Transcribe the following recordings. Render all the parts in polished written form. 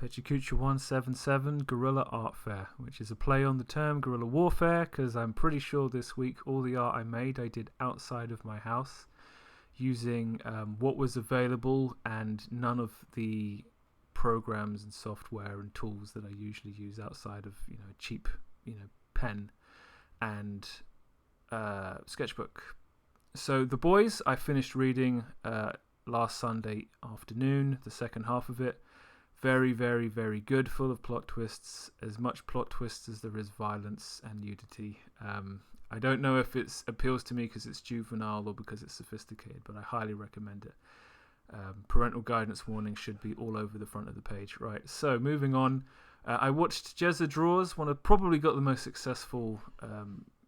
Pecha Kucha 177 Guerrilla Art Fair, which is a play on the term guerrilla warfare, because I'm pretty sure this week all the art I made I did outside of my house using what was available and none of the programs and software and tools that I usually use outside of cheap pen and sketchbook. So The Boys I finished reading last Sunday afternoon, the second half of it. Very, very, very good, full of plot twists, as much plot twists as there is violence and nudity. I don't know if it appeals to me because it's juvenile or because it's sophisticated, but I highly recommend it. Parental guidance warning should be all over the front of the page. Right, so moving on. I watched Jezza Draws, probably got the most successful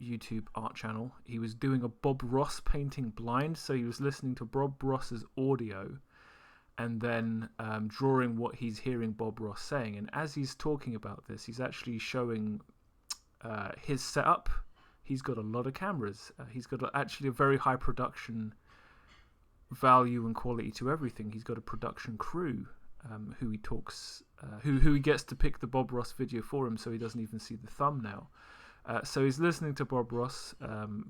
YouTube art channel. He was doing a Bob Ross painting blind, so he was listening to Bob Ross's audio and then drawing what he's hearing Bob Ross saying. And as he's talking about this, he's actually showing his setup. He's got a lot of cameras. He's got actually a very high production value and quality to everything. He's got a production crew who he talks, who he gets to pick the Bob Ross video for him, so he doesn't even see the thumbnail. So he's listening to Bob Ross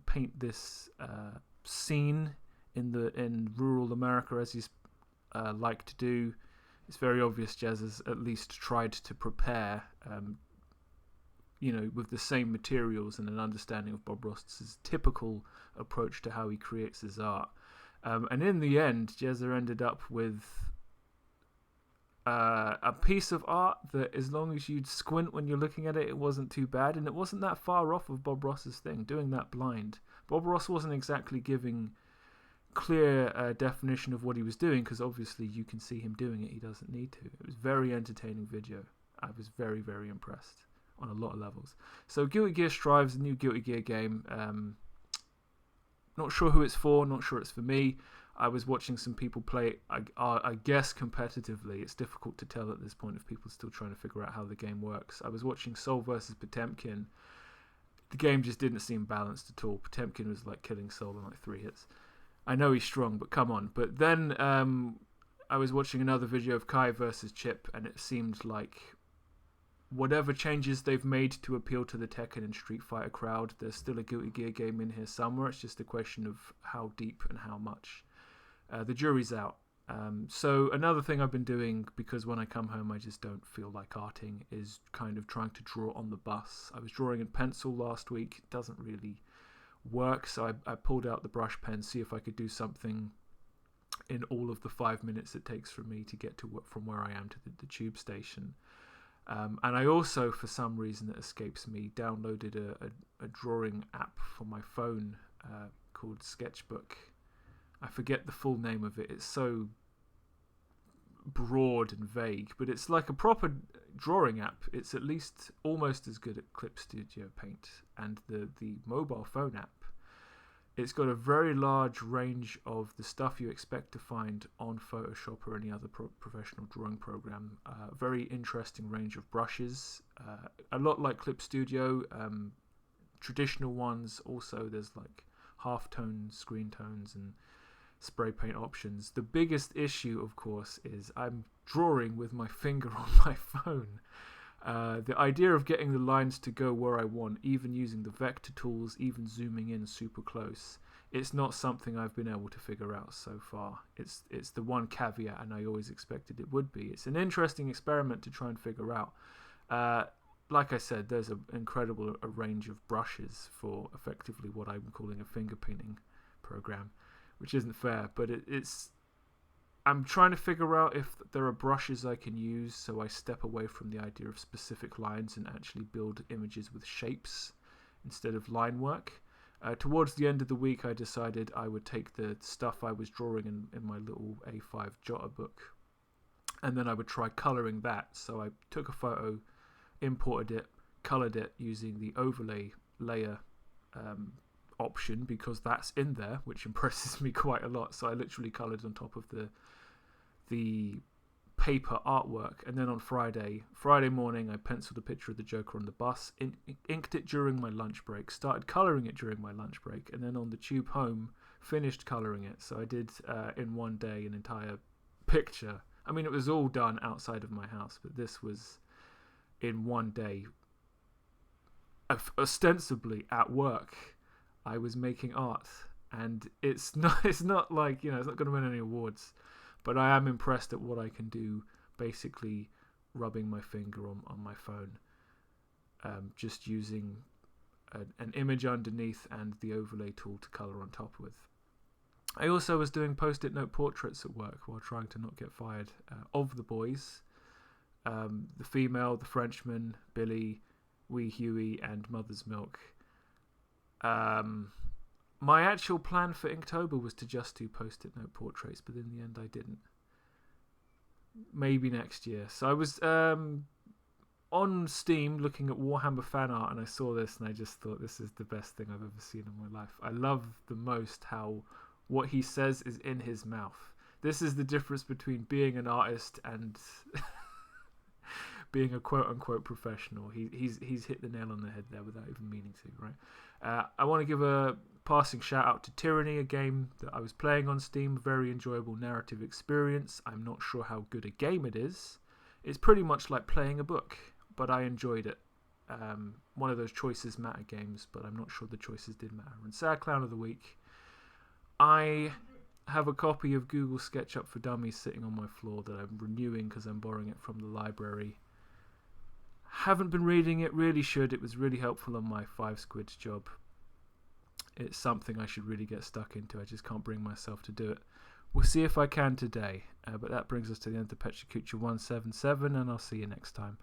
paint this scene in rural America, as he's like to do. It's very obvious Jez has at least tried to prepare, with the same materials and an understanding of Bob Ross's typical approach to how he creates his art. And in the end, Jezza ended up with a piece of art that, as long as you'd squint when you're looking at it, it wasn't too bad, and it wasn't that far off of Bob Ross's thing, doing that blind. Bob Ross wasn't exactly giving clear definition of what he was doing, because obviously you can see him doing it. He doesn't need to. It was very entertaining video. I was very, very impressed on a lot of levels. So Guilty Gear Strive's a new Guilty Gear game. Not sure who it's for, not sure it's for me. I was watching some people play it, I guess competitively. It's difficult to tell at this point if people are still trying to figure out how the game works. I was watching Soul versus Potemkin. The game just didn't seem balanced at all. Potemkin was like killing Soul in like 3 hits. I know he's strong, but come on. But then I was watching another video of Kai versus Chip, and it seemed like whatever changes they've made to appeal to the Tekken and Street Fighter crowd, there's still a Guilty Gear game in here somewhere. It's just a question of how deep and how much. The jury's out. So another thing I've been doing, because when I come home I just don't feel like arting, is kind of trying to draw on the bus. I was drawing in pencil last week. It doesn't really work, so I pulled out the brush pen, see if I could do something in all of the 5 minutes it takes for me to get to from where I am to the tube station. And I also, for some reason that escapes me, downloaded a drawing app for my phone called Sketchbook. I forget the full name of it. It's so broad and vague, but it's like a proper drawing app. It's at least almost as good at Clip Studio Paint and the mobile phone app. It's got a very large range of the stuff you expect to find on Photoshop or any other professional drawing program. Very interesting range of brushes. A lot like Clip Studio. Traditional ones also. There's like half tones, screen tones, and spray paint options. The biggest issue, of course, is I'm drawing with my finger on my phone. The idea of getting the lines to go where I want, even using the vector tools, even zooming in super close, it's not something I've been able to figure out so far. It's the one caveat, and I always expected it would be. It's an interesting experiment to try and figure out. Like I said, there's an incredible range of brushes for effectively what I'm calling a finger painting program, which isn't fair, but it's... I'm trying to figure out if there are brushes I can use so I step away from the idea of specific lines and actually build images with shapes instead of line work. Towards the end of the week, I decided I would take the stuff I was drawing in my little A5 jotter book, and then I would try colouring that. So I took a photo, imported it, coloured it using the overlay layer option, because that's in there, which impresses me quite a lot. So I literally coloured on top of the paper artwork, and then on Friday morning I penciled a picture of the Joker on the bus, inked it during my lunch break, started colouring it during my lunch break, and then on the tube home finished colouring it. So I did in one day an entire picture. I mean, it was all done outside of my house, but this was in one day. Ostensibly at work, I was making art, and it's not like, it's not going to win any awards, but I am impressed at what I can do. Basically, rubbing my finger on my phone, just using an image underneath and the overlay tool to color on top with. I also was doing post-it note portraits at work while trying to not get fired, of the boys, the female, the Frenchman, Billy, Wee Huey, and Mother's Milk. My actual plan for Inktober was to just do post-it note portraits, but in the end I didn't. Maybe next year. So I was on Steam looking at Warhammer fan art, and I saw this and I just thought, this is the best thing I've ever seen in my life. I love the most how what he says is in his mouth. This is the difference between being an artist and being a quote-unquote professional. He's hit the nail on the head there without even meaning to, right? I want to give a passing shout-out to Tyranny, a game that I was playing on Steam. Very enjoyable narrative experience. I'm not sure how good a game it is. It's pretty much like playing a book, but I enjoyed it. One of those choices matter games, but I'm not sure the choices did matter. And Sad Clown of the Week, I have a copy of Google SketchUp for Dummies sitting on my floor that I'm renewing because I'm borrowing it from the library. Haven't been reading it, really should. It was really helpful on my 5 squids job. It's something I should really get stuck into. I just can't bring myself to do it. We'll see if I can today. But that brings us to the end of Pecha Kucha 177, and I'll see you next time.